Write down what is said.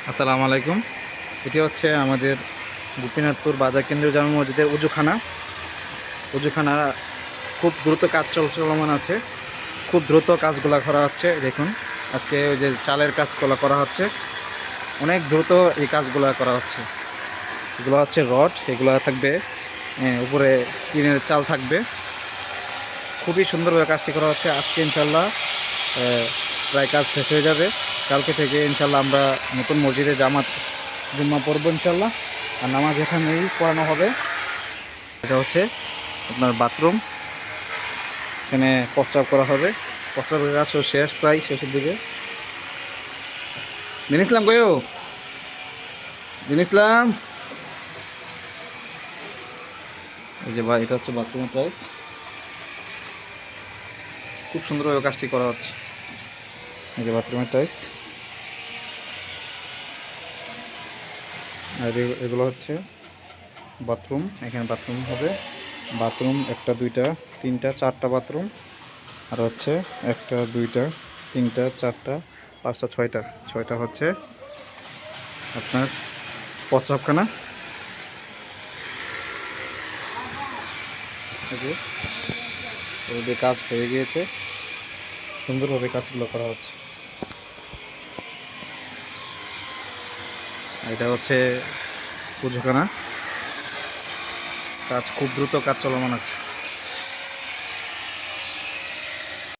আসসালামু আলাইকুম। এটি হচ্ছে আমাদের গোপীনাথপুর বাজার কেন্দ্রীয় জামে মসজিদের উজুখানা খুব দ্রুত কাজ চলমান আছে। খুব দ্রুত কাজগুলো করা হচ্ছে। দেখুন, আজকে ওই যে চালের কাজগুলো করা হচ্ছে, অনেক দ্রুত এই কাজগুলো করা হচ্ছে। এগুলো হচ্ছে রড, এগুলো থাকবে উপরে টিনের চাল থাকবে। খুবই সুন্দরভাবে কাজটি করা হচ্ছে। আজকে ইনশাল্লাহ প্রায় কাজ শেষ হয়ে যাবে। কালকে থেকে ইনশাল্লাহ আমরা নতুন মসজিদে জুম্মা পড়বো ইনশাল্লাহ। আর নামাজ এখানেই পড়ানো হবে। এটা হচ্ছে আপনার বাথরুম, এখানে প্রস্রাব করা হবে। প্রস্রাবের কাজ শেষ, প্রায় শেষের দিকে। দিন ইসলাম কয়ও, দিন ইসলাম, এই যে ভাই, এটা হচ্ছে বাথরুমের টাইলস। খুব সুন্দরভাবে কাজটি করা হচ্ছে। এই যে বাথরুমের টাইলস। আর এগুলো হচ্ছে বাথরুম, এখানে বাথরুম হবে। বাথরুম একটা, দুইটা, তিনটা, চারটা বাথরুম। আর হচ্ছে একটা, দুইটা, তিনটা, চারটা, পাঁচটা, ছয়টা হচ্ছে আপনার প্রস্রাবখানা। ওদের কাজ হয়ে গিয়েছে, সুন্দরভাবে কাজগুলো করা হচ্ছে। এটা হচ্ছে পুজোখানা। কাজ খুব দ্রুত কাজ চলমান আছে।